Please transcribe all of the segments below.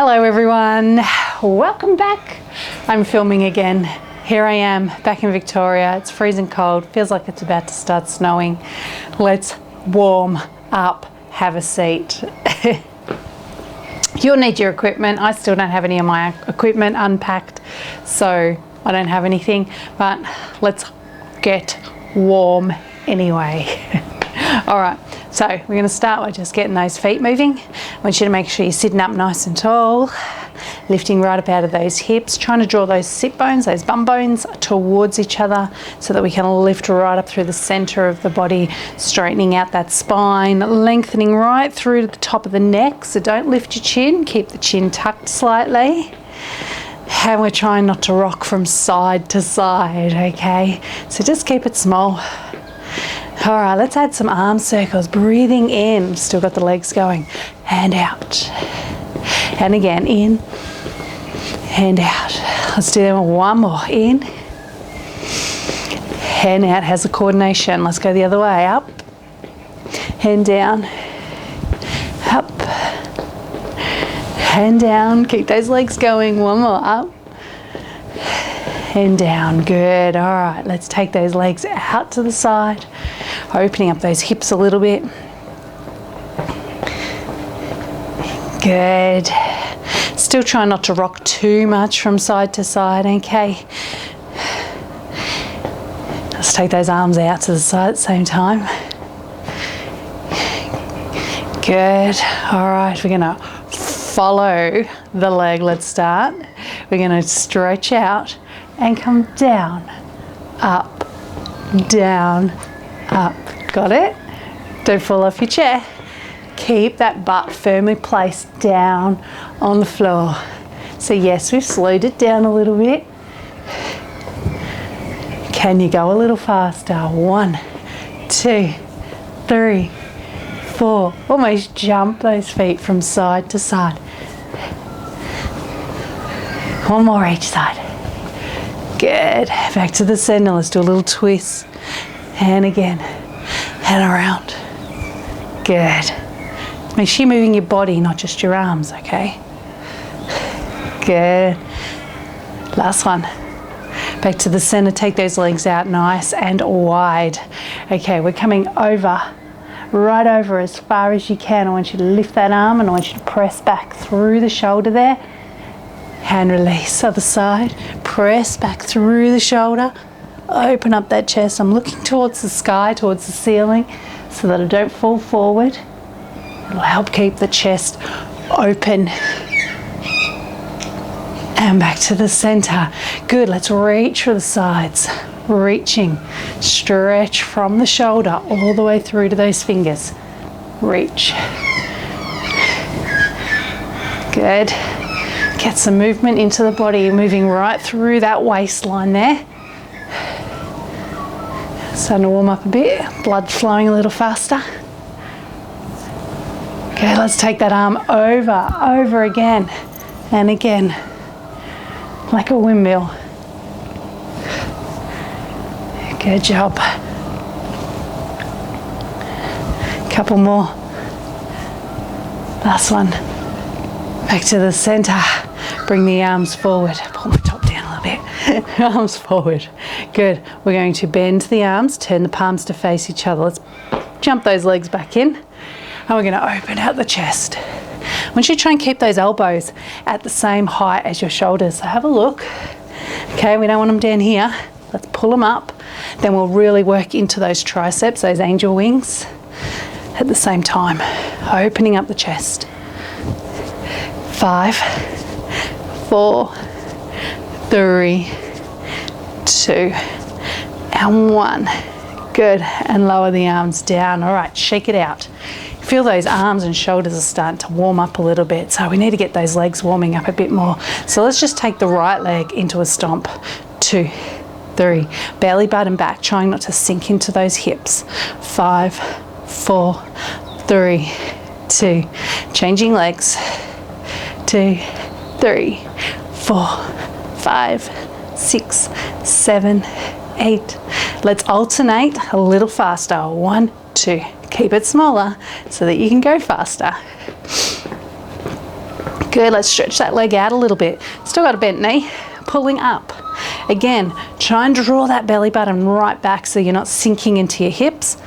Hello everyone, welcome back. I'm filming again. Here I am back in Victoria. It's freezing cold, feels like it's about to start snowing. Let's warm up, have a seat. You'll need your equipment. I still don't have any of my equipment unpacked, so I don't have anything, but let's get warm anyway. All right, so we're going to start by just getting those feet moving. I want you to make sure you're sitting up nice and tall, lifting right up out of those hips, trying to draw those sit bones, those bum bones towards each other so that we can lift right up through the center of the body, straightening out that spine, lengthening right through to the top of the neck. So don't lift your chin, keep the chin tucked slightly. And we're trying not to rock from side to side, okay? So just keep it small. All right, let's add some arm circles. Breathing in, still got the legs going, and out. And again, in and out. Let's do that one more. In and out. How's the coordination? Let's go the other way. Up and down. Up and down. Keep those legs going. One more. Up and down. Good. All right, let's take those legs out to the side, opening up those hips a little bit. Good. Still try not to rock too much from side to side, okay? Let's take those arms out to the side at the same time. Good. All right, we're gonna follow the leg. Let's start. We're gonna stretch out and come down, up, down, up. Got it? Don't fall off your chair. Keep that butt firmly placed down on the floor. So yes, we've slowed it down a little bit. Can you go a little faster? 1, 2, 3, 4. Almost jump those feet from side to side. One more each side. Good. Back to the center. Let's do a little twist. And again. And around. Good. Make sure you're moving your body, not just your arms, okay? Good. Last one. Back to the center. Take those legs out nice and wide. Okay, we're coming over, right over as far as you can. I want you to lift that arm and I want you to press back through the shoulder there. And release. Other side. Press back through the shoulder. Open up that chest. I'm looking towards the sky, towards the ceiling, so that I don't fall forward. It'll help keep the chest open. And back to the center. Good. Let's reach for the sides. Reaching. Stretch from the shoulder all the way through to those fingers. Reach. Good. Get some movement into the body, moving right through that waistline there. Starting to warm up a bit, blood flowing a little faster. Okay, let's take that arm over again and again, like a windmill. Good job. Couple more. Last one. Back to the center. Bring the arms forward. Pull my top down a little bit. Arms forward. Good. We're going to bend the arms, turn the palms to face each other. Let's jump those legs back in. And we're going to open out the chest. I want you to try and keep those elbows at the same height as your shoulders. So have a look. Okay, we don't want them down here. Let's pull them up. Then we'll really work into those triceps, those angel wings, at the same time. Opening up the chest. 5, 4, 3, 2, and 1. Good. And lower the arms down. All right, shake it out. Feel those arms and shoulders are starting to warm up a little bit, so we need to get those legs warming up a bit more. So let's just take the right leg into a stomp. 2, 3. Belly button back, trying not to sink into those hips. 5, 4, 3, 2. Changing legs. 2, 3, 4, 5, 6, 7, 8. Let's alternate a little faster. 1, 2. Keep it smaller so that you can go faster. Good, let's stretch that leg out a little bit. Still got a bent knee, pulling up. Again, try and draw that belly button right back so you're not sinking into your hips.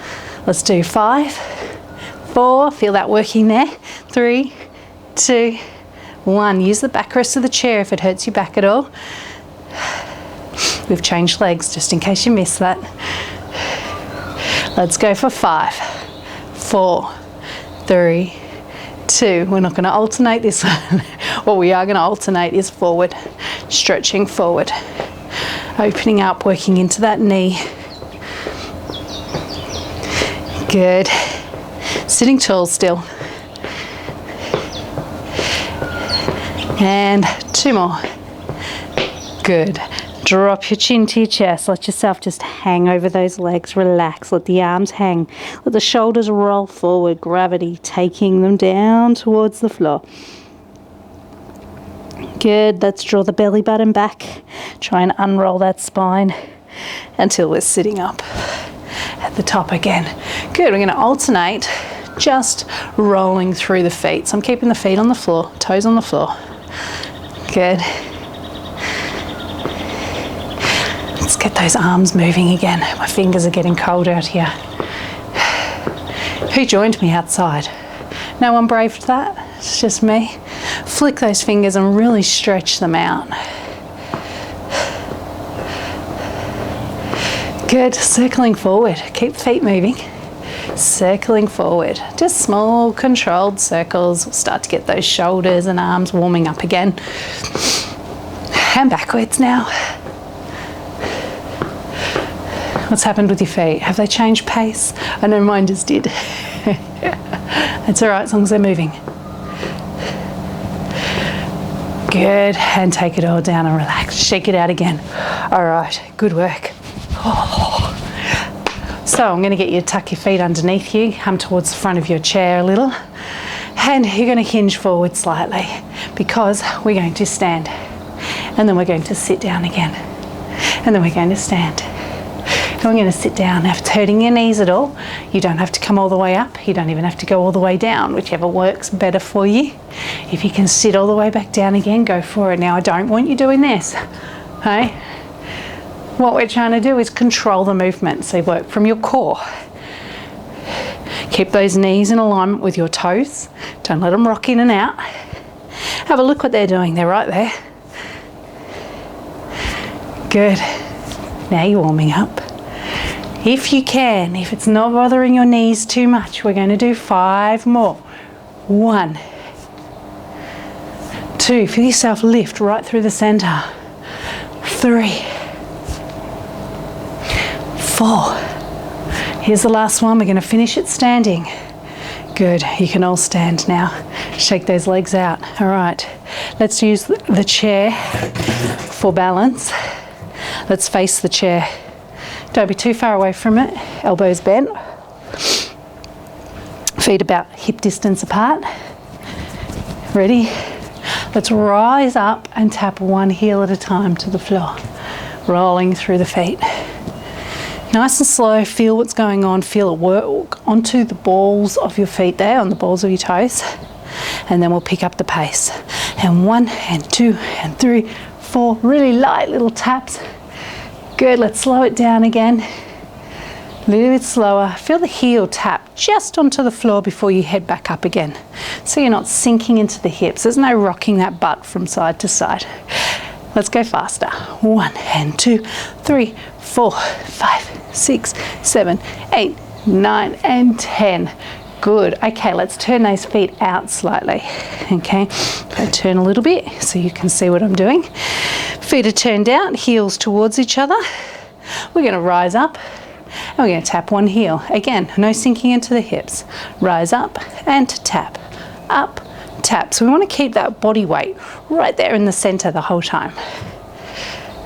Let's do 5, 4, feel that working there. 3, 2, 1. Use the backrest of the chair if it hurts your back at all. We've changed legs just in case you missed that. Let's go for 5, 4, 3, 2. We're not going to alternate this one. What we are going to alternate is forward, stretching forward, opening up, working into that knee. Good. Sitting tall still. And 2 more. Good. Drop your chin to your chest. Let yourself just hang over those legs. Relax. Let the arms hang. Let the shoulders roll forward. Gravity taking them down towards the floor. Good. Let's draw the belly button back. Try and unroll that spine until we're sitting up at the top again. Good. We're going to alternate just rolling through the feet. So I'm keeping the feet on the floor, toes on the floor. Good. Let's get those arms moving again. My fingers are getting cold out here. Who joined me outside? No one braved that? It's just me. Flick those fingers and really stretch them out. Good. Circling forward. Keep feet moving. Circling forward. Just small controlled circles. We'll start to get those shoulders and arms warming up again. And backwards now. What's happened with your feet? Have they changed pace? I know mine just did. It's all right as long as they're moving. Good. And take it all down and relax. Shake it out again. All right. Good work. Oh. So I'm going to get you to tuck your feet underneath you, come towards the front of your chair a little, and you're going to hinge forward slightly because we're going to stand, and then we're going to sit down again, and then we're going to stand. And we're going to sit down. Now, if it's hurting your knees at all, you don't have to come all the way up. You don't even have to go all the way down, whichever works better for you. If you can sit all the way back down again, go for it. Now, I don't want you doing this, okay? What we're trying to do is control the movement. So work from your core. Keep those knees in alignment with your toes. Don't let them rock in and out. Have a look what they're doing. They're right there. Good. Now you're warming up. If you can, if it's not bothering your knees too much, we're going to do 5 more. 1, 2, feel yourself lift right through the center. 3, 4. Here's the last one. We're going to finish it standing. Good. You can all stand now. Shake those legs out. All right. Let's use the chair for balance. Let's face the chair. Don't be too far away from it. Elbows bent. Feet about hip distance apart. Ready? Let's rise up and tap one heel at a time to the floor. Rolling through the feet. Nice and slow. Feel what's going on. Feel it work onto the balls of your feet there, on the balls of your toes. And then we'll pick up the pace. And 1 and 2 and 3, 4. Really light little taps. Good. Let's slow it down again. A little bit slower. Feel the heel tap just onto the floor before you head back up again. So you're not sinking into the hips. There's no rocking that butt from side to side. Let's go faster. 1 and 2, 3, 4, 5, 6, 7, 8, 9, and 10. Good. Okay, let's turn those feet out slightly. Okay, if I turn a little bit so you can see what I'm doing. Feet are turned out, heels towards each other. We're going to rise up and we're going to tap one heel. Again, no sinking into the hips. Rise up and tap. Up, tap. So we want to keep that body weight right there in the center the whole time.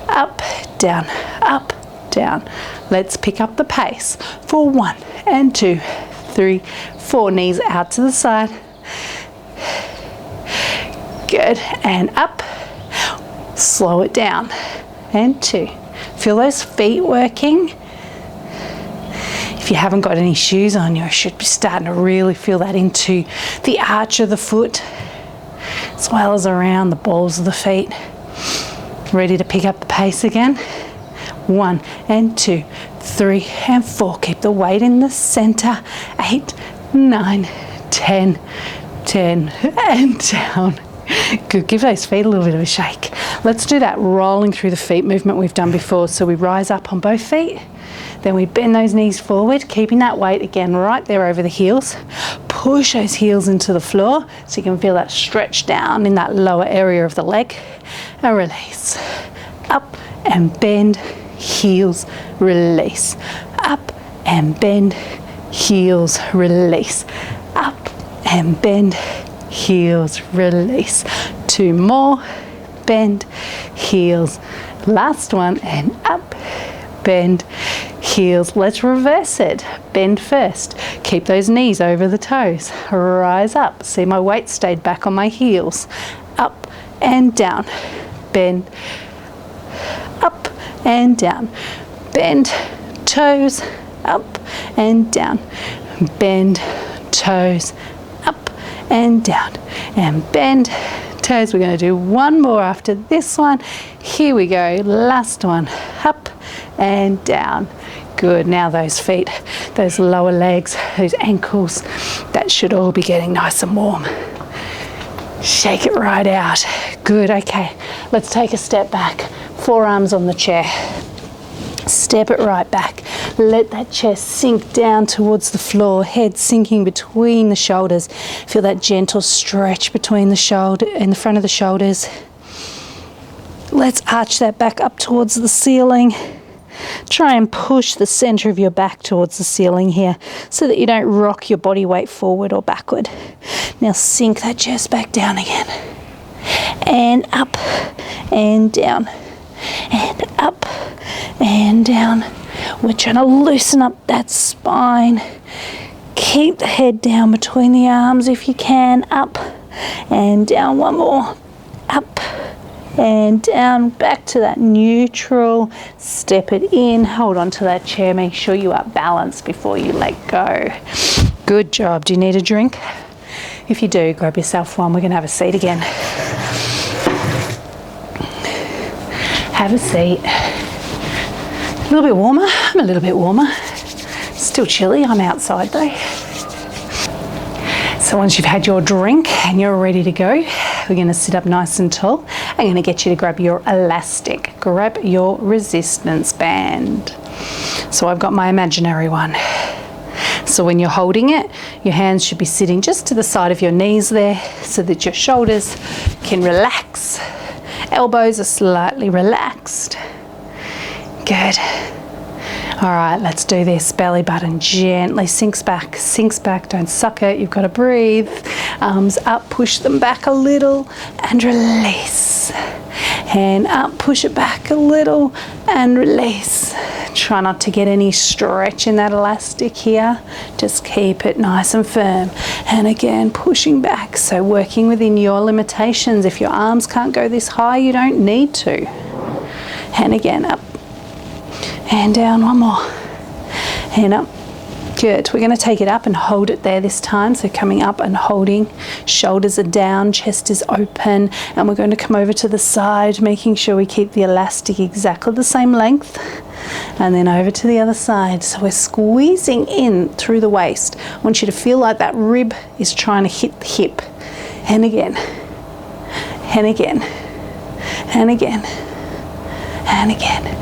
Up, down, up, down. Let's pick up the pace for 1 and 2, 3, 4. Knees out to the side. Good. And up. Slow it down. And 2. Feel those feet working. If you haven't got any shoes on, you should be starting to really feel that into the arch of the foot. as well as around the balls of the feet. Ready to pick up the pace again. 1 and 2, 3 and 4. Keep the weight in the center. 8, 9, 10, 10 and down. Good, give those feet a little bit of a shake. Let's do that rolling through the feet movement we've done before. So we rise up on both feet, then we bend those knees forward, keeping that weight again right there over the heels. Push those heels into the floor so you can feel that stretch down in that lower area of the leg. And release. Up and bend, heels, release. Up and bend, heels, release. Up and bend, heels, release. 2 more, bend, heels. Last one, and up, bend, heels. Let's reverse it. Bend first. Keep those knees over the toes. Rise up. See, my weight stayed back on my heels. Up and down. Bend, up and down. Bend, toes, up and down. Bend, toes, up and down. And bend, toes. We're going to do one more after this one. Here we go. Last one. Up and down. Good. Now those feet, those lower legs, those ankles, that should all be getting nice and warm. Shake it right out. Good. Okay, let's take a step back. Forearms on the chair. Step it right back. Let that chest sink down towards the floor, head sinking between the shoulders. Feel that gentle stretch between the shoulder and the front of the shoulders. Let's arch that back up towards the ceiling. Try and push the center of your back towards the ceiling here so that you don't rock your body weight forward or backward. Now sink that chest back down again. And up and down. And up and down. We're trying to loosen up that spine. Keep the head down between the arms if you can. Up and down. One more. Up and down. Back to that neutral. Step it in. Hold on to that chair. Make sure you are balanced before you let go. Good job. Do you need a drink? If you do, grab yourself one. We're going to have a seat again. Have a seat. A little bit warmer. I'm a little bit warmer. Still chilly. I'm outside though. So once you've had your drink and you're ready to go, we're going to sit up nice and tall. I'm going to get you to grab your elastic. Grab your resistance band. So I've got my imaginary one. So when you're holding it, your hands should be sitting just to the side of your knees there so that your shoulders can relax. Elbows are slightly relaxed. Good. All right, let's do this. Belly button gently sinks back, don't suck it. You've got to breathe. Arms up, push them back a little and release. Hand up, push it back a little and release. Try not to get any stretch in that elastic here. Just keep it nice and firm. And again, pushing back. So working within your limitations. If your arms can't go this high, you don't need to. And again, up. And down, one more. And up. Good. We're going to take it up and hold it there this time. So coming up and holding. Shoulders are down, chest is open. And we're going to come over to the side, making sure we keep the elastic exactly the same length. And then over to the other side. So we're squeezing in through the waist. I want you to feel like that rib is trying to hit the hip. And again. And again. And again. And again.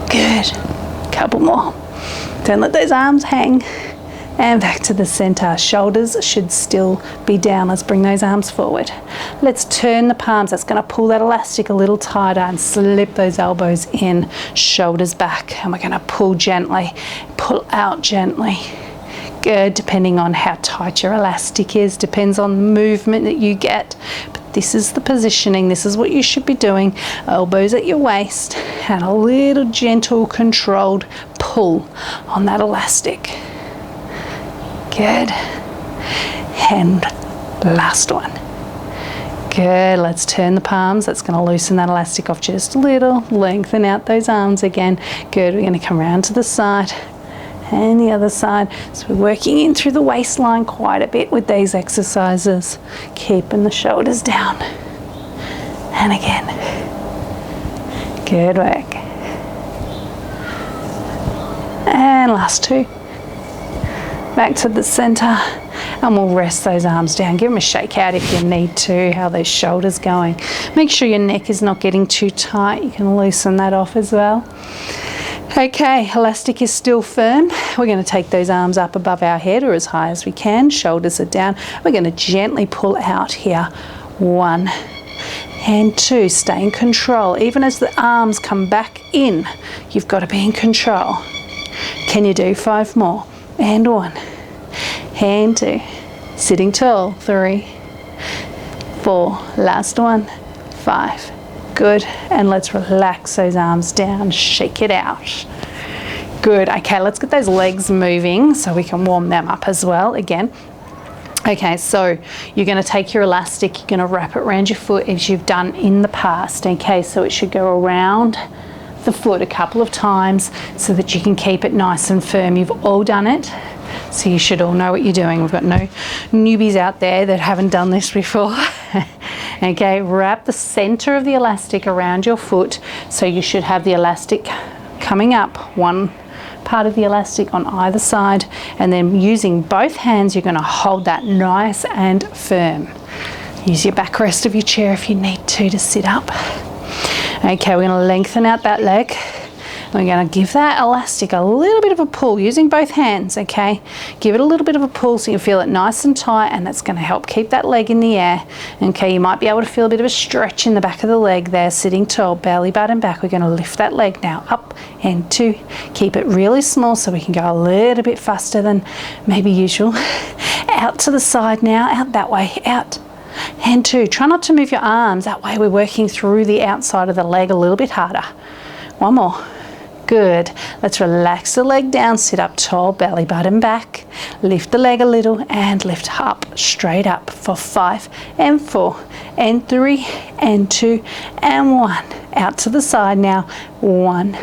Good. Couple more. Don't let those arms hang. And back to the center. Shoulders should still be down. Let's bring those arms forward. Let's turn the palms. That's going to pull that elastic a little tighter and slip those elbows in. Shoulders back. And we're going to pull gently. Pull out gently. Good. Depending on how tight your elastic is. Depends on the movement that you get. But this is the positioning. This is what you should be doing. Elbows at your waist. And a little gentle, controlled pull on that elastic. Good. And last one. Good. Let's turn the palms. That's going to loosen that elastic off just a little. Lengthen out those arms again. Good. We're going to come around to the side and the other side. So we're working in through the waistline quite a bit with these exercises, keeping the shoulders down. And again. Good work. And last two. Back to the center, and we'll rest those arms down. Give them a shake out if you need to. How are those shoulders going? Make sure your neck is not getting too tight. You can loosen that off as well. Okay, elastic is still firm. We're going to take those arms up above our head or as high as we can. Shoulders are down. We're going to gently pull out here. 1 and 2. Stay in control. Even as the arms come back in, you've got to be in control. Can you do 5 more? And 1 and 2. Sitting tall. 3, 4. Last one. 5. Good. And let's relax those arms down. Shake it out. Good. Okay, let's get those legs moving so we can warm them up as well again. Okay, so you're going to take your elastic, you're going to wrap it around your foot as you've done in the past. Okay, so it should go around the foot a couple of times so that you can keep it nice and firm. You've all done it, so you should all know what you're doing. We've got no newbies out there that haven't done this before. Okay, wrap the center of the elastic around your foot, so you should have the elastic coming up, one part of the elastic on either side, and then using both hands you're going to hold that nice and firm. Use your backrest of your chair if you need to sit up. Okay, we're going to lengthen out that leg. We're going to give that elastic a little bit of a pull using both hands, okay? Give it a little bit of a pull so you feel it nice and tight, and that's going to help keep that leg in the air. Okay, you might be able to feel a bit of a stretch in the back of the leg there, sitting tall, belly button back. We're going to lift that leg now, up and 2. Keep it really small so we can go a little bit faster than maybe usual. Out to the side now, out that way, out. And 2. Try not to move your arms. That way we're working through the outside of the leg a little bit harder. 1 more. Good. Let's relax the leg down, sit up tall, belly button back. Lift the leg a little and lift up, straight up for 5 and 4 and 3 and 2 and 1. Out to the side now. 1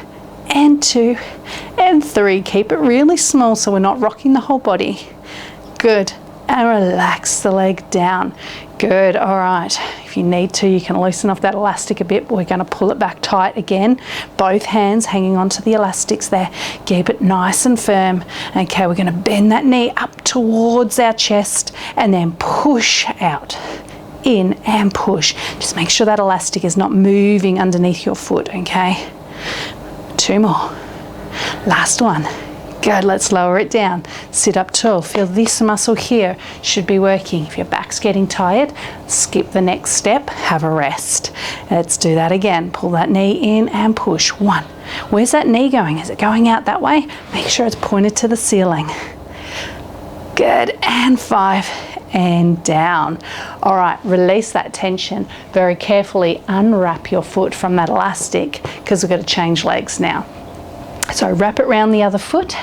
and 2 and 3. Keep it really small so we're not rocking the whole body. Good. And relax the leg down. Good. All right, if you need to, you can loosen off that elastic a bit, but we're going to pull it back tight again. Both hands hanging onto the elastics there. Keep it nice and firm. Okay, we're going to bend that knee up towards our chest and then push out. In and push. Just make sure that elastic is not moving underneath your foot, okay? 2 more. Last one. Good, let's lower it down. Sit up tall. Feel this muscle here should be working. If your back's getting tired, skip the next step, have a rest. Let's do that again. Pull that knee in and push. 1. Where's that knee going? Is it going out that way? Make sure it's pointed to the ceiling. Good, and 5 and down. All right, release that tension. Very carefully unwrap your foot from that elastic because we've got to change legs now. So wrap it around the other foot.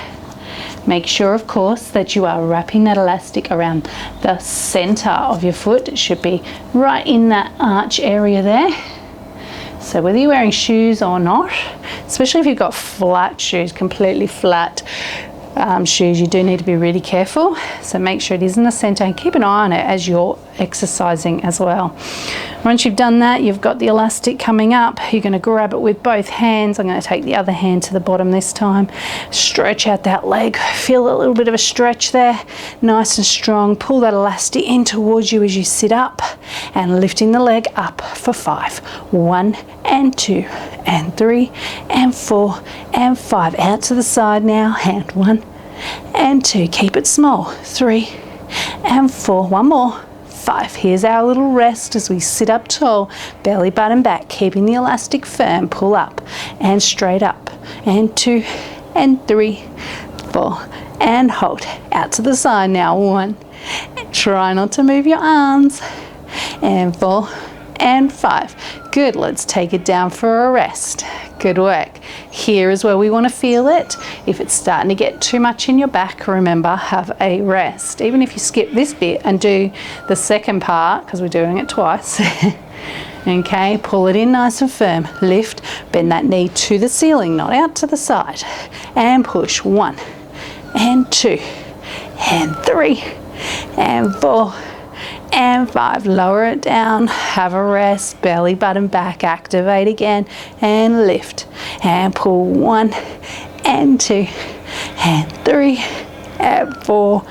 Make sure, of course, that you are wrapping that elastic around the center of your foot. It should be right in that arch area there. So whether you're wearing shoes or not, especially if you've got flat shoes, completely flat shoes, you do need to be really careful. So make sure it is in the center and keep an eye on it as you're exercising as well. Once you've done that, you've got the elastic coming up. You're going to grab it with both hands. I'm going to take the other hand to the bottom this time. Stretch out that leg. Feel a little bit of a stretch there. Nice and strong. Pull that elastic in towards you as you sit up and lifting the leg up for 5. 1 and 2 and 3 and 4 and 5. Out to the side now. And 1 and 2. Keep it small. 3 and 4. 1 more. 5. Here's our little rest as we sit up tall, belly button back, keeping the elastic firm. Pull up and straight up. And 2 and 3, 4 and hold. Out to the side now. 1. Try not to move your arms. And 4 and 5. Good. Let's take it down for a rest. Good work. Here is where we want to feel it. If it's starting to get too much in your back, remember, have a rest. Even if you skip this bit and do the second part, because we're doing it twice. Okay, pull it in nice and firm. Lift, bend that knee to the ceiling, not out to the side. And push. 1 and 2 and 3 and 4 and 5. Lower it down, have a rest, belly button back, activate again and lift and pull 1 and 2 and 3 and 4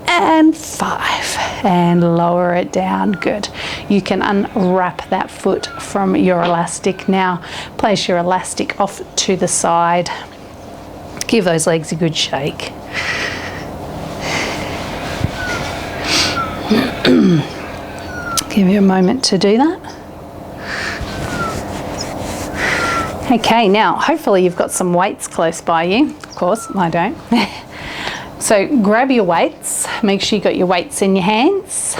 and 5 and lower it down. Good. You can unwrap that foot from your elastic now. Place your elastic off to the side. Give those legs a good shake. Give you a moment to do that. Okay, now hopefully you've got some weights close by you. Of course, I don't. So grab your weights, make sure you got your weights in your hands.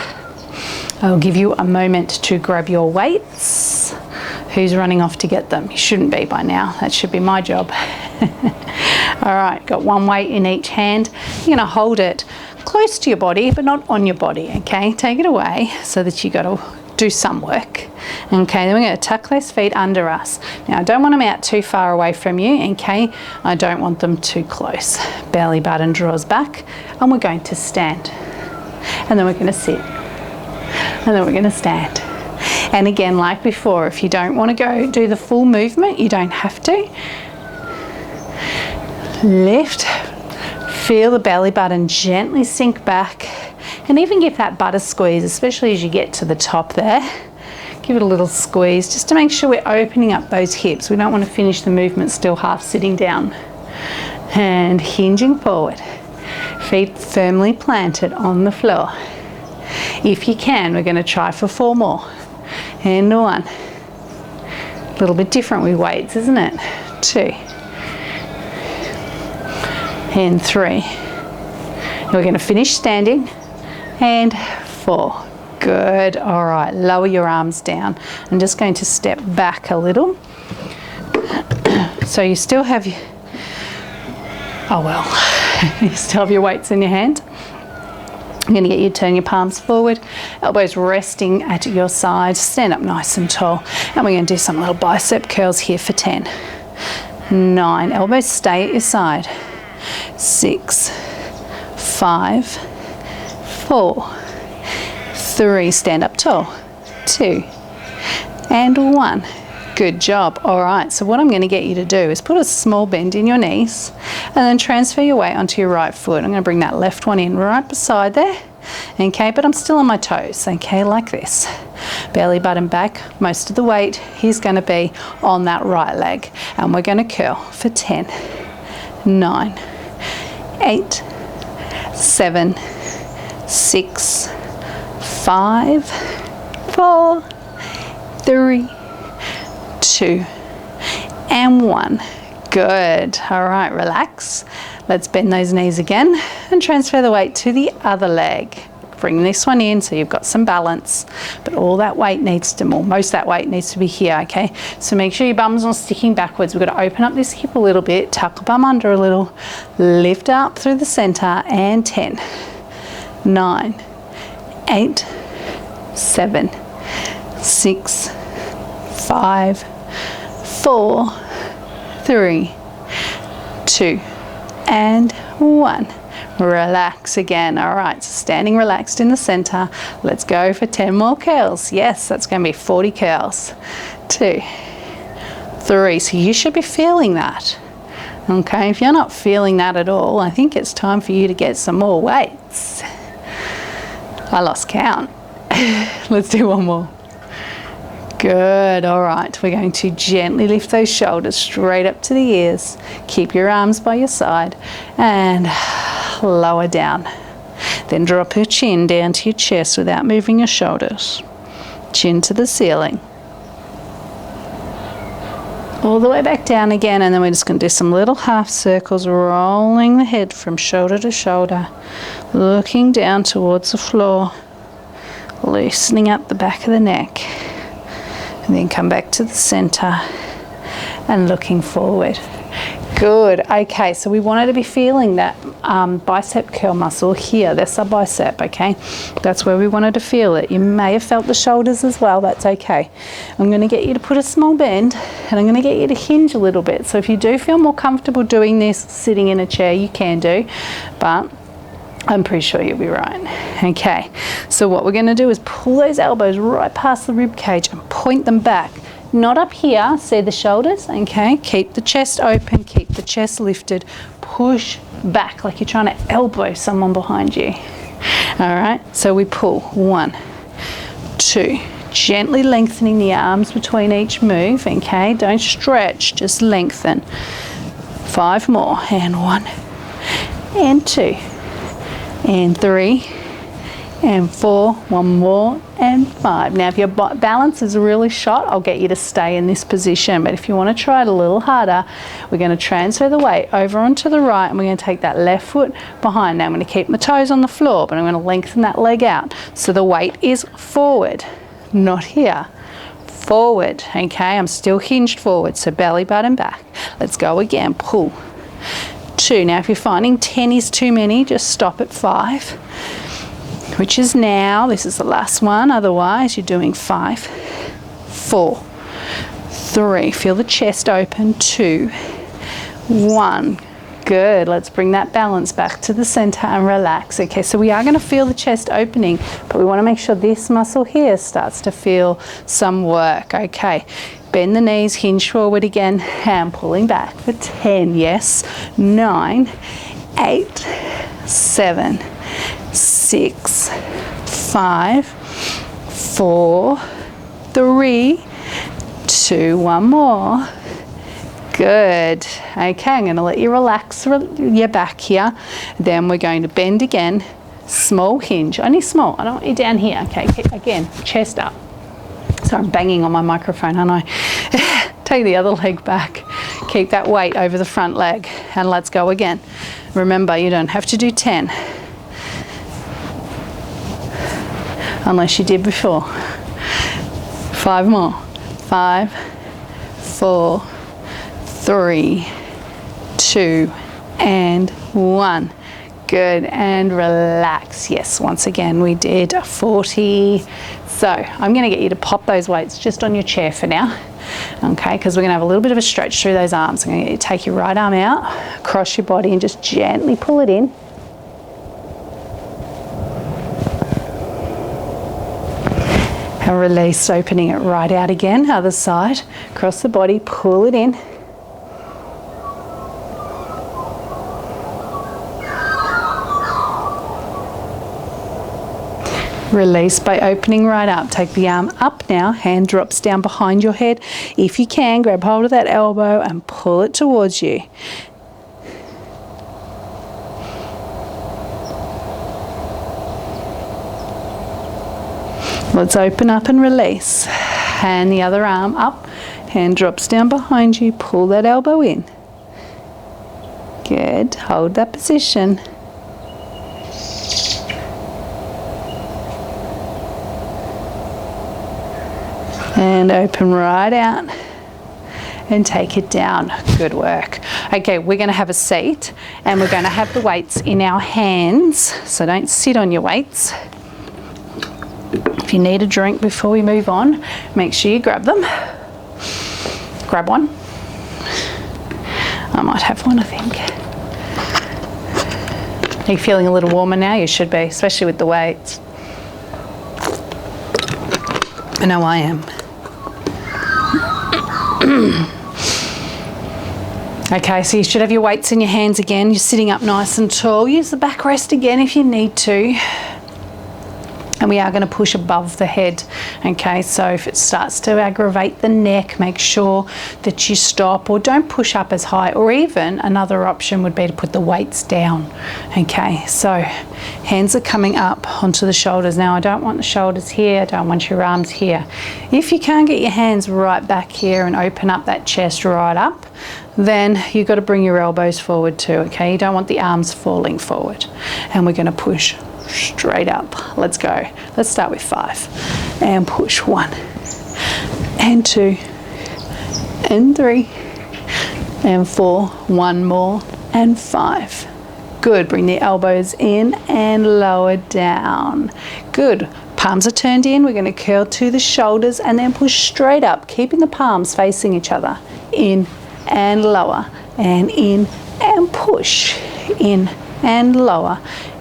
I'll give you a moment to grab your weights. Who's running off to get them? You shouldn't be by now, that should be my job. All right, got one weight in each hand. You're gonna hold it close to your body, but not on your body, okay? Take it away so that you gotta do some work. Okay, then we're going to tuck those feet under us. Now I don't want them out too far away from you, okay? I don't want them too close. Belly button draws back and we're going to stand. And then we're going to sit. And then we're going to stand. And again, like before, if you don't want to go do the full movement, you don't have to. Lift. Feel the belly button gently sink back. And even give that butt a squeeze, especially as you get to the top there. Give it a little squeeze just to make sure we're opening up those hips. We don't want to finish the movement still half sitting down. And hinging forward. Feet firmly planted on the floor. If you can, we're going to try for 4 more. And 1. A little bit different with weights, isn't it? 2. And 3. We're going to finish standing. And 4. Good. All right, lower your arms down. I'm just going to step back a little. So you still have your, you still have your weights in your hand. I'm going to get you to turn your palms forward, elbows resting at your side. Stand up nice and tall. And we're going to do some little bicep curls here for 10. 9, elbows stay at your side. 6, 5, 4, 3, stand up tall. 2 and 1. Good job. All right, so what I'm going to get you to do is put a small bend in your knees and then transfer your weight onto your right foot. I'm going to bring that left one in right beside there. Okay, but I'm still on my toes, okay, like this. Belly button back, most of the weight is going to be on that right leg. And we're going to curl for 10, 9, 8, 7, 6, 5, 4, 3, 2, and 1. Good. All right, relax. Let's bend those knees again and transfer the weight to the other leg. Bring this one in so you've got some balance, but all that weight needs to, or most of that weight needs to be here, okay? So make sure your bum's not sticking backwards. We've got to open up this hip a little bit, tuck the bum under a little, lift up through the center, and 10, 9, 8, 7, 6, 5, 4, 3, 2, and 1. Relax again. All right, so standing relaxed in the center. Let's go for 10 more curls. Yes, that's going to be 40 curls. 2, 3. So you should be feeling that. Okay, if you're not feeling that at all, I think it's time for you to get some more weights. I lost count. Let's do one more. Good. All right, we're going to gently lift those shoulders straight up to the ears. Keep your arms by your side and lower down. Then drop your chin down to your chest without moving your shoulders. Chin to the ceiling. All the way back down again, and then we're just going to do some little half circles, rolling the head from shoulder to shoulder, looking down towards the floor, loosening up the back of the neck. And then come back to the center and looking forward. Good. Okay, so we wanted to be feeling that bicep curl muscle here, their sub bicep, okay? That's where we wanted to feel it. You may have felt the shoulders as well, that's okay. I'm going to get you to put a small bend and I'm going to get you to hinge a little bit. So if you do feel more comfortable doing this sitting in a chair, you can do, but I'm pretty sure you'll be right. Okay, so what we're going to do is pull those elbows right past the rib cage and point them back. Not up here, see the shoulders, okay? Keep the chest open, keep the chest lifted, push back like you're trying to elbow someone behind you. All right, so we pull 1, 2, gently lengthening the arms between each move, okay? Don't stretch, just lengthen. 5 more, and 1, and 2, and 3, and 4, 1 more, and 5. Now if your balance is really shot, I'll get you to stay in this position, but if you want to try it a little harder, we're going to transfer the weight over onto the right and we're going to take that left foot behind. Now I'm going to keep my toes on the floor, but I'm going to lengthen that leg out so the weight is forward, not here. Forward, okay? I'm still hinged forward, so belly button back. Let's go again. Pull. 2. Now if you're finding 10 is too many, just stop at 5. Which is now, this is the last one, otherwise you're doing 5, 4, 3, feel the chest open, 2, 1, good. Let's bring that balance back to the center and relax. Okay, so we are going to feel the chest opening, but we want to make sure this muscle here starts to feel some work. Okay, bend the knees, hinge forward again, and pulling back for 10, yes, 9, 8, 7, 6, 5, 4, 3, 2, 1 more. Good. Okay, I'm going to let you relax your back here. Then we're going to bend again. Small hinge, only small. I don't want you down here. Okay, again, chest up. So I'm banging on my microphone, aren't I? Take the other leg back. Keep that weight over the front leg. And let's go again. Remember, you don't have to do 10. Unless you did before. 5 more. 5, 4, 3, 2, and 1. Good, and relax. Yes, once again we did 40. So I'm going to get you to pop those weights just on your chair for now. Okay, because we're going to have a little bit of a stretch through those arms. I'm going to get you to take your right arm out, across your body, and just gently pull it in. And release, opening it right out again, other side, across the body, pull it in. Release by opening right up. Take the arm up now, hand drops down behind your head. If you can, grab hold of that elbow and pull it towards you. Let's open up and release. Hand the other arm up, hand drops down behind you, pull that elbow in. Good, hold that position. And open right out and take it down. Good work. Okay, we're going to have a seat and we're going to have the weights in our hands, so don't sit on your weights. If you need a drink before we move on, make sure you grab them. Grab one. I might have one, I think. Are you feeling a little warmer now? You should be, especially with the weights. I know I am. Okay, so you should have your weights in your hands again. You're sitting up nice and tall. Use the backrest again if you need to. And we are going to push above the head. Okay, so if it starts to aggravate the neck, make sure that you stop or don't push up as high, or even another option would be to put the weights down. Okay, so hands are coming up onto the shoulders. Now I don't want the shoulders here, I don't want your arms here. If you can't get your hands right back here and open up that chest right up, then you've got to bring your elbows forward too, okay? You don't want the arms falling forward. And we're going to push straight up. Let's go. Let's start with 5 and push 1 and 2 and 3 and 4, 1 more, and 5. Good, bring the elbows in and lower down. Good, palms are turned in, we're going to curl to the shoulders and then push straight up, keeping the palms facing each other. In and lower, and in and push, in and lower,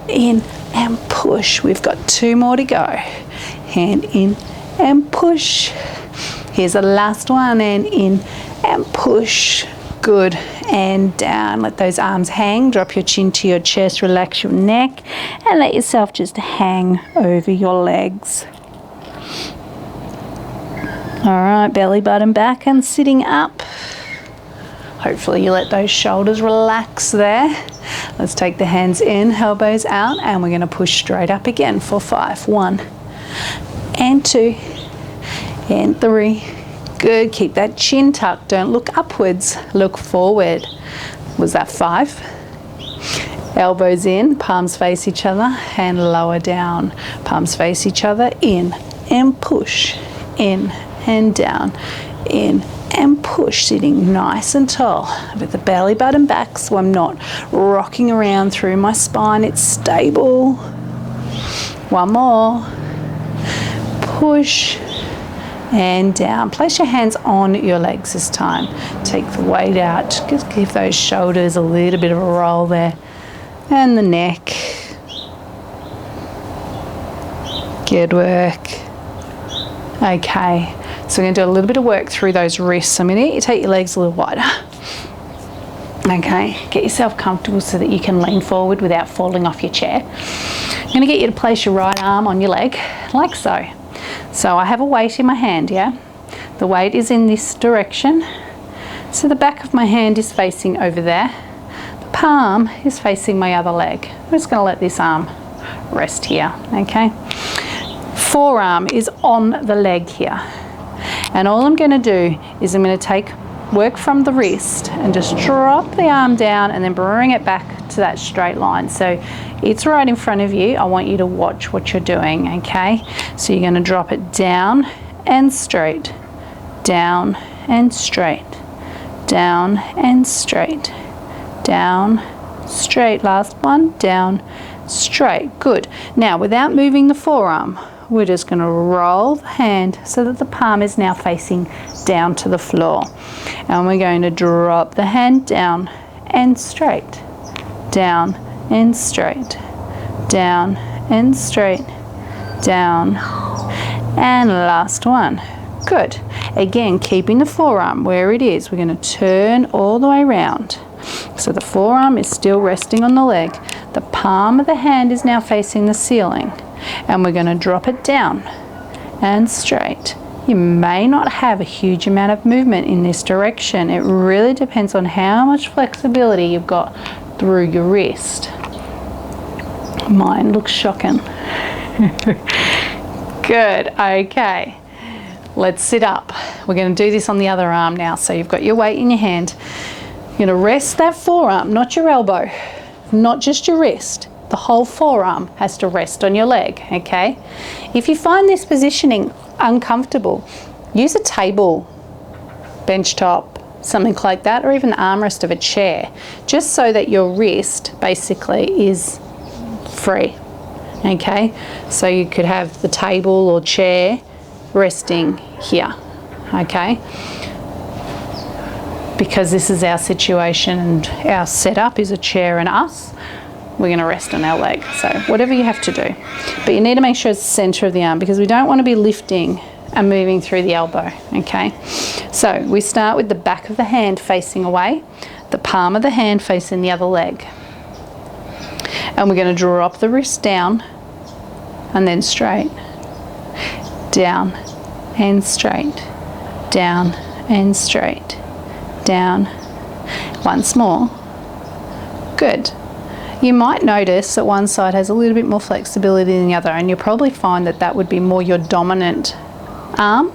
in and push. We've got 2 more to go. Hand in and push. Here's the last one, and in and push. Good, and down. Let those arms hang, drop your chin to your chest, relax your neck, and let yourself just hang over your legs. All right, belly button back and sitting up. Hopefully you let those shoulders relax there. Let's take the hands in, elbows out, and we're going to push straight up again for 5. 1 and 2 and 3. Good, keep that chin tucked, don't look upwards, look forward. Was that 5? Elbows in, palms face each other, and lower down. Palms face each other, in and push, in and down, in and push, sitting nice and tall with the belly button back so I'm not rocking around through my spine, it's stable. 1 more, push, and down. Place your hands on your legs this time. Take the weight out. Just give those shoulders a little bit of a roll there. And the neck. Good work. Okay, so we're going to do a little bit of work through those wrists. I'm going to get you to take your legs a little wider. Okay, get yourself comfortable so that you can lean forward without falling off your chair. I'm going to get you to place your right arm on your leg, like so. So I have a weight in my hand, yeah? The weight is in this direction. So the back of my hand is facing over there. The palm is facing my other leg. I'm just going to let this arm rest here, okay? Forearm is on the leg here. And all I'm going to do is I'm going to work from the wrist and just drop the arm down and then bring it back to that straight line. So it's right in front of you. I want you to watch what you're doing, okay? So you're going to drop it down and straight, down and straight, down and straight, down, straight. Last one, down, straight. Good. Now, without moving the forearm, we're just going to roll the hand so that the palm is now facing down to the floor. And we're going to drop the hand down and straight, down and straight, down and straight, down, and last one. Good. Again, keeping the forearm where it is, we're going to turn all the way around. So the forearm is still resting on the leg. The palm of the hand is now facing the ceiling. And we're going to drop it down and straight. You may not have a huge amount of movement in this direction. It really depends on how much flexibility you've got through your wrist. Mine looks shocking. Good, okay. Let's sit up. We're going to do this on the other arm now. So you've got your weight in your hand. You're going to rest that forearm, not your elbow, not just your wrist. The whole forearm has to rest on your leg, okay? If you find this positioning uncomfortable, use a table, bench top, something like that, or even the armrest of a chair, just so that your wrist basically is free, okay? So you could have the table or chair resting here, okay? Because this is our situation and our setup is a chair and us, we're going to rest on our leg. So whatever you have to do. But you need to make sure it's the center of the arm because we don't want to be lifting and moving through the elbow, okay? So we start with the back of the hand facing away, the palm of the hand facing the other leg. And we're going to drop the wrist down and then straight, down and straight, down and straight, down. Once more. Good. You might notice that one side has a little bit more flexibility than the other, and you'll probably find that that would be more your dominant arm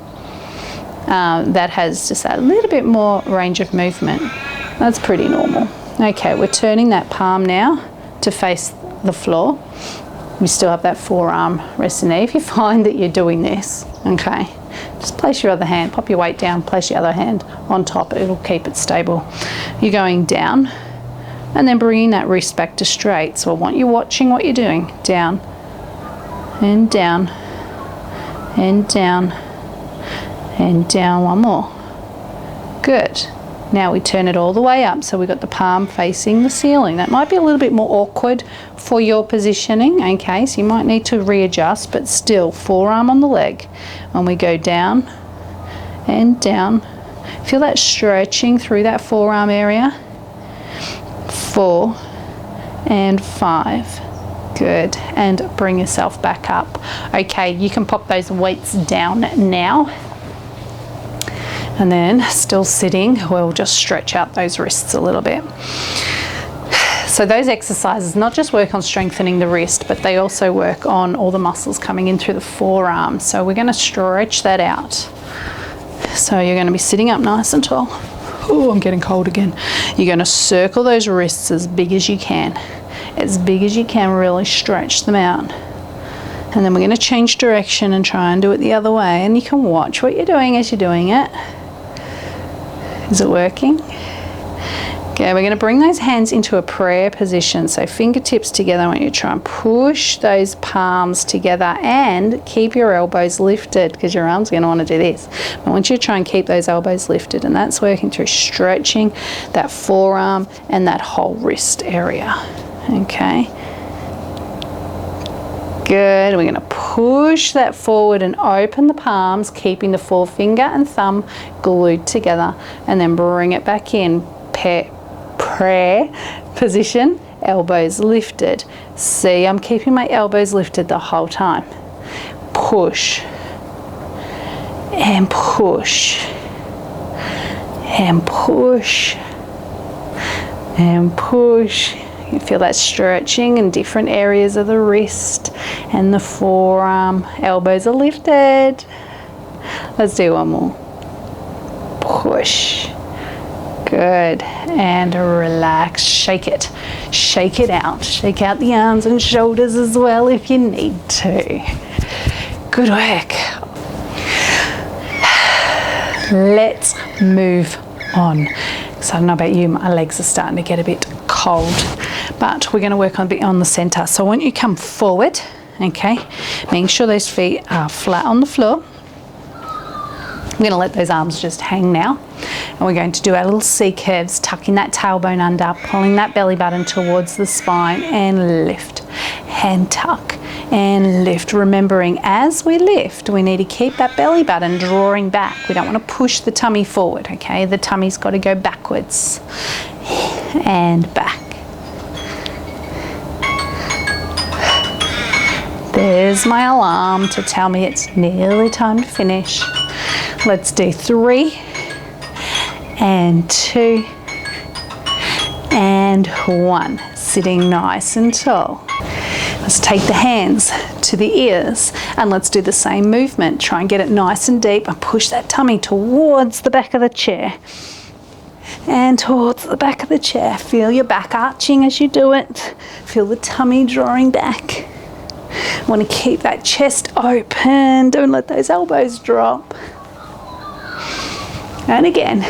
that has just a little bit more range of movement. That's pretty normal. Okay, we're turning that palm now to face the floor. We still have that forearm resting there. If you find that you're doing this, okay, just place your other hand, pop your weight down, place your other hand on top. It'll keep it stable. You're going down and then bringing that wrist back to straight. So I want you watching what you're doing. Down and down and down and down. One more. Good. Now we turn it all the way up, so we've got the palm facing the ceiling. That might be a little bit more awkward for your positioning, okay, so you might need to readjust, but still forearm on the leg. And we go down and down. Feel that stretching through that forearm area. 4 and 5. Good. And bring yourself back up. Okay, you can pop those weights down now. And then still sitting, we'll just stretch out those wrists a little bit. So those exercises not just work on strengthening the wrist, but they also work on all the muscles coming in through the forearm. So we're going to stretch that out. So you're going to be sitting up nice and tall. Oh, I'm getting cold again. You're going to circle those wrists as big as you can. As big as you can, really stretch them out. And then we're going to change direction and try and do it the other way. And you can watch what you're doing as you're doing it. Is it working? Okay, we're going to bring those hands into a prayer position. So fingertips together. I want you to try and push those palms together and keep your elbows lifted, because your arms are going to want to do this. I want you to try and keep those elbows lifted, and that's working through stretching that forearm and that whole wrist area. Okay. Good. We're going to push that forward and open the palms, keeping the forefinger and thumb glued together, and then bring it back in. Prayer position, elbows lifted. See, I'm keeping my elbows lifted the whole time. Push and push and push and push. You feel that stretching in different areas of the wrist and the forearm. Elbows are lifted. Let's do one more. Push. Good. And relax. Shake it. Shake it out. Shake out the arms and shoulders as well if you need to. Good work. Let's move on. So I don't know about you, my legs are starting to get a bit cold, but we're going to work on a bit on the center. So I want you to come forward, okay, making sure those feet are flat on the floor. We're going to let those arms just hang now, and we're going to do our little C curves, tucking that tailbone under, pulling that belly button towards the spine, and lift and tuck and lift. Remembering as we lift, we need to keep that belly button drawing back. We don't want to push the tummy forward, okay? The tummy's got to go backwards and back. There's my alarm to tell me it's nearly time to finish. Let's do 3 and 2 and 1. Sitting nice and tall. Let's take the hands to the ears and let's do the same movement. Try and get it nice and deep and push that tummy towards the back of the chair. And towards the back of the chair. Feel your back arching as you do it. Feel the tummy drawing back. Want to keep that chest open. Don't let those elbows drop. And again.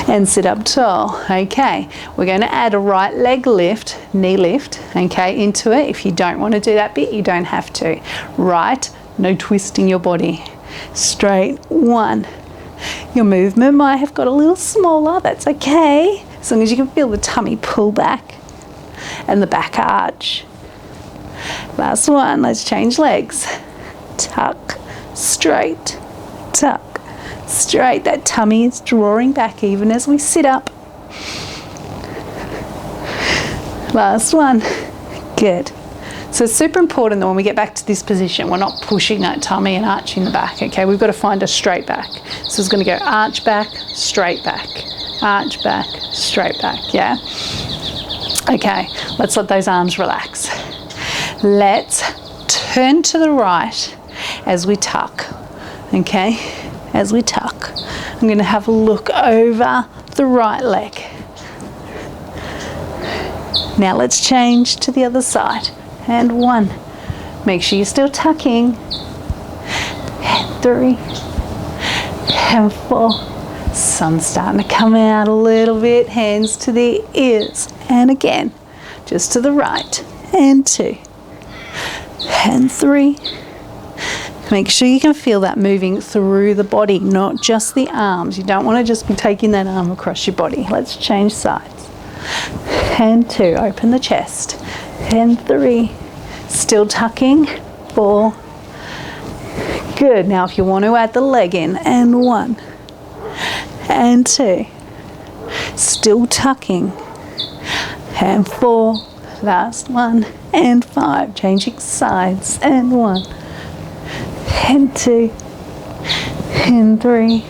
And sit up tall. Okay, we're going to add a right leg lift, knee lift, okay, into it. If you don't want to do that bit, you don't have to. Right, no twisting your body. Straight, 1. Your movement might have got a little smaller, that's okay. As long as you can feel the tummy pull back and the back arch. Last one, let's change legs. Tuck, straight, tuck. Straight, that tummy is drawing back even as we sit up. Last one. Good. So it's super important that when we get back to this position, we're not pushing that tummy and arching the back, okay? We've got to find a straight back. So it's going to go arch back, straight back, arch back, straight back, yeah? Okay, let's let those arms relax. Let's turn to the right as we tuck, okay? As we tuck, I'm going to have a look over the right leg. Now let's change to the other side and 1. Make sure you're still tucking. And 3 and 4. Sun's starting to come out a little bit. Hands to the ears. And again, just to the right. And 2 and 3. Make sure you can feel that moving through the body, not just the arms. You don't want to just be taking that arm across your body. Let's change sides. And 2, open the chest. And 3, still tucking. 4. Good. Now if you want to add the leg in. And 1 and 2, still tucking. And 4, last 1 and 5, changing sides. And 1 and 2 and 3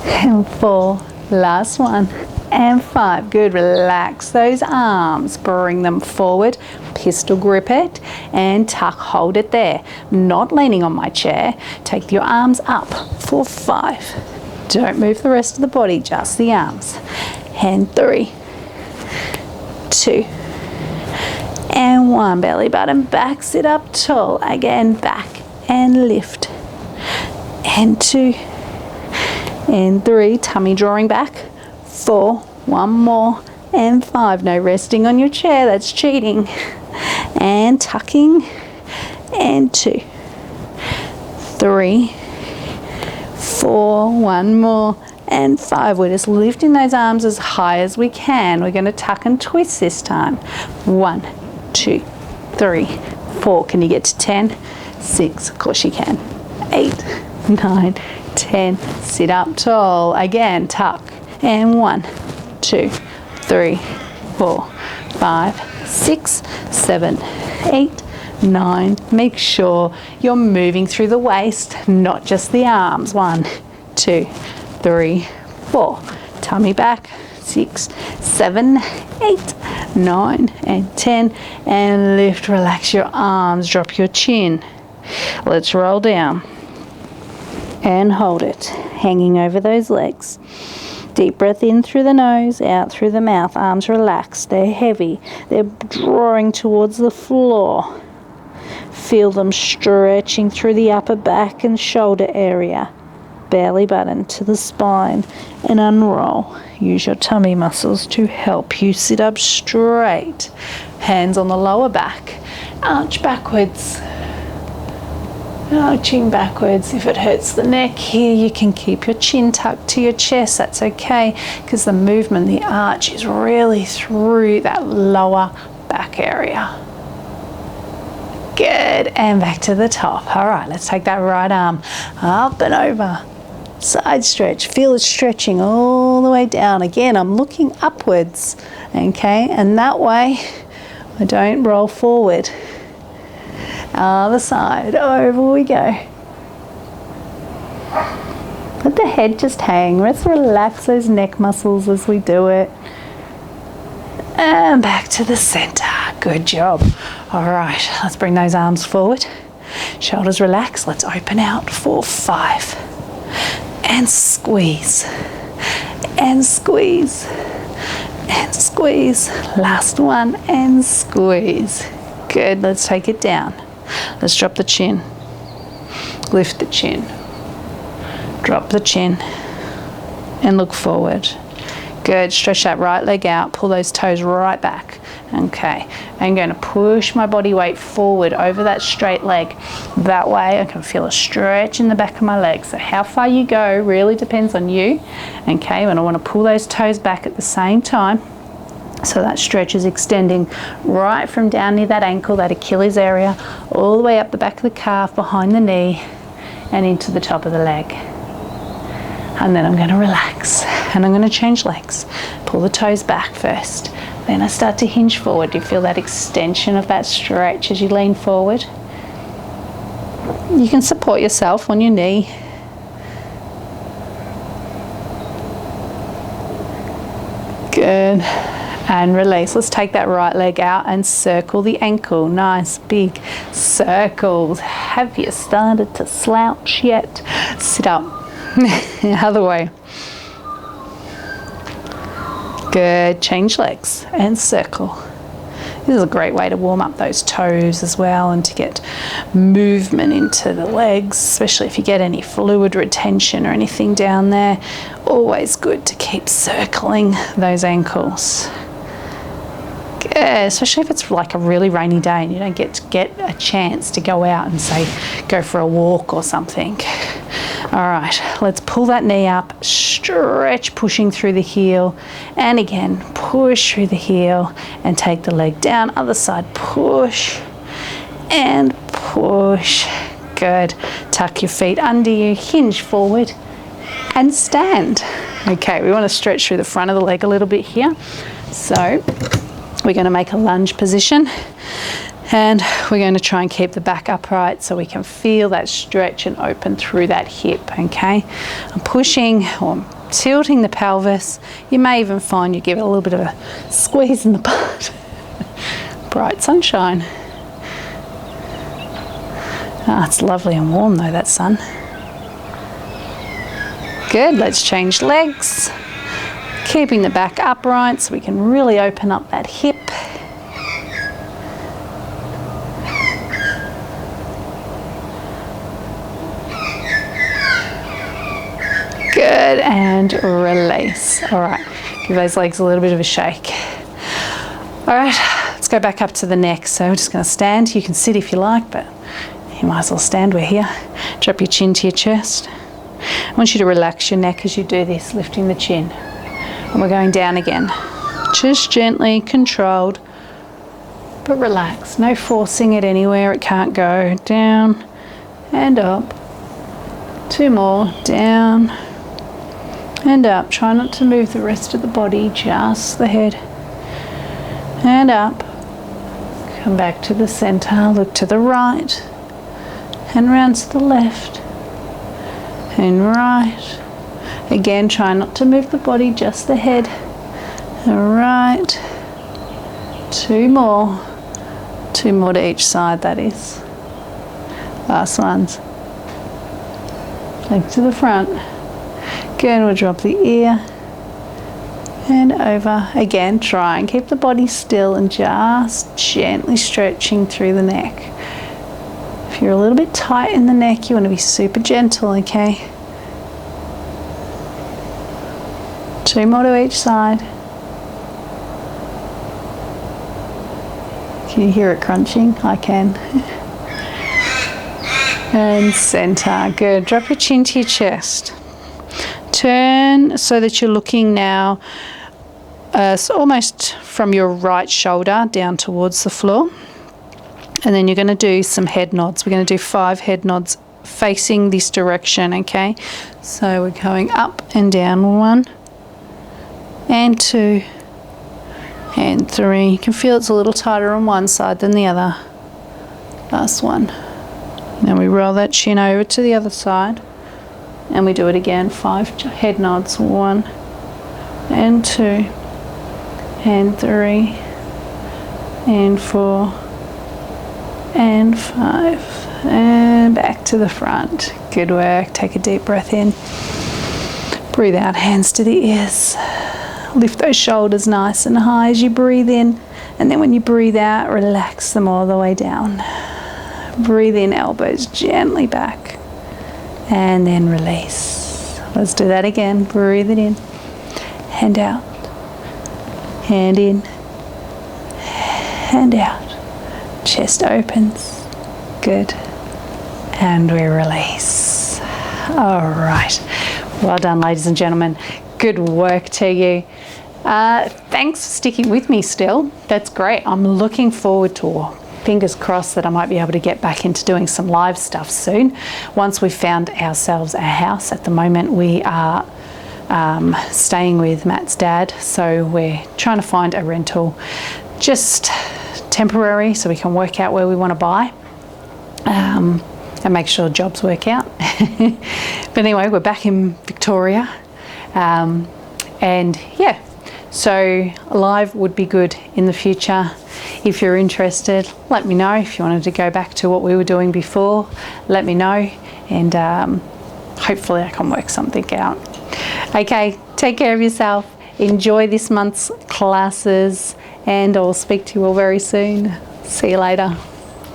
and 4, last 1 and 5. Good. Relax those arms, bring them forward, pistol grip it and tuck. Hold it there, not leaning on my chair. Take your arms up for 5. Don't move the rest of the body, just the arms. And 3, 2 and 1. Belly button back, sit up tall. Again, back and lift. And 2 and 3, tummy drawing back. 4, 1 more. And 5, no resting on your chair, that's cheating. And tucking. And 2, 3, 4, 1 more. And 5, we're just lifting those arms as high as we can. We're going to tuck and twist this time. 1, 2, 3, 4. Can you get to 10? 6, of course you can. 8, 9, 10. Sit up tall. Again, tuck. And 1, 2, 3, 4, 5, 6, 7, 8, 9. Make sure you're moving through the waist, not just the arms. 1, 2, 3, 4. Tummy back. 6, 7, 8, 9, and 10. And lift, relax your arms, drop your chin. Let's roll down and hold it, hanging over those legs. Deep breath in through the nose, out through the mouth. Arms relaxed, they're heavy, they're drawing towards the floor. Feel them stretching through the upper back and shoulder area. Belly button to the spine and unroll. Use your tummy muscles to help you sit up straight. Hands on the lower back. Arch backwards. Arching backwards. If it hurts the neck here, you can keep your chin tucked to your chest. That's okay, because the movement, the arch is really through that lower back area. Good. And back to the top. All right, let's take that right arm up and over. Side stretch. Feel it stretching all the way down. Again, I'm looking upwards. Okay, and that way I don't roll forward. Other side, over we go. Let the head just hang. Let's relax those neck muscles as we do it. And back to the center. Good job. All right, let's bring those arms forward. Shoulders relax. Let's open out for 5. And squeeze. And squeeze. And squeeze. Last one, and squeeze. Good, let's take it down. Let's drop the chin. Lift the chin. Drop the chin. And look forward. Good, stretch that right leg out. Pull those toes right back. Okay, I'm going to push my body weight forward over that straight leg. That way I can feel a stretch in the back of my leg. So how far you go really depends on you. Okay, and I want to pull those toes back at the same time. So that stretch is extending right from down near that ankle, that Achilles area, all the way up the back of the calf, behind the knee, and into the top of the leg. And then I'm going to relax, and I'm going to change legs. Pull the toes back first. Then I start to hinge forward. Do you feel that extension of that stretch as you lean forward? You can support yourself on your knee. Good. And release. Let's take that right leg out and circle the ankle. Nice big circles. Have you started to slouch yet? Sit up. Other way. Good. Change legs and circle. This is a great way to warm up those toes as well and to get movement into the legs, especially if you get any fluid retention or anything down there. Always good to keep circling those ankles. Good, especially if it's like a really rainy day and you don't get a chance to go out and say, go for a walk or something. All right, let's pull that knee up, stretch, pushing through the heel, and again, push through the heel and take the leg down. Other side, push and push. Good. Tuck your feet under you, hinge forward and stand. Okay, we want to stretch through the front of the leg a little bit here. So we're going to make a lunge position. And we're going to try and keep the back upright so we can feel that stretch and open through that hip, okay? I'm pushing or tilting the pelvis. You may even find you give it a little bit of a squeeze in the butt. Bright sunshine. Ah, it's lovely and warm though, that sun. Good, let's change legs. Keeping the back upright so we can really open up that hip. Good, and release. All right, give those legs a little bit of a shake. All right, let's go back up to the neck. So we're just going to stand. You can sit if you like, but you might as well stand. We're here. Drop your chin to your chest. I want you to relax your neck as you do this, lifting the chin. And we're going down again. Just gently, controlled, but relax. No forcing it anywhere it can't go. Down and up. 2 more. Down and up. Try not to move the rest of the body, just the head. And up. Come back to the center, look to the right, and round to the left, and right. Again, try not to move the body, just the head. All right. 2 more. 2 more to each side, that is. Last ones. Leg to the front. Again, we'll drop the ear and over. Again, try and keep the body still and just gently stretching through the neck. If you're a little bit tight in the neck, you want to be super gentle, okay? 2 more to each side. Can you hear it crunching? I can. And center. Good. Drop your chin to your chest. Turn so that you're looking now so almost from your right shoulder down towards the floor. And then you're going to do some head nods. We're going to do 5 head nods facing this direction, okay? So we're going up and down. 1 and 2 and 3. You can feel it's a little tighter on one side than the other. Last one. Then we roll that chin over to the other side. And we do it again, 5 head nods. 1 and 2 and 3 and 4 and 5 and back to the front. Good work. Take a deep breath in. Breathe out, hands to the ears. Lift those shoulders nice and high as you breathe in, and then when you breathe out, relax them all the way down. Breathe in, elbows gently back. And then release. Let's do that again. Breathe it in. Hand out. Hand in. Hand out. Chest opens. Good. And we release. All right. Well done, ladies and gentlemen. Good work to you. Thanks for sticking with me still. That's great. I'm looking forward to fingers crossed that I might be able to get back into doing some live stuff soon. Once we've found ourselves a house, at the moment we are staying with Matt's dad, so we're trying to find a rental, just temporary, so we can work out where we want to buy and make sure jobs work out. But anyway, we're back in Victoria, and yeah, so live would be good in the future. If you're interested, let me know. If you wanted to go back to what we were doing before, let me know, and hopefully I can work something out. Okay, take care of yourself enjoy this month's classes, and I'll speak to you all very soon. See you later.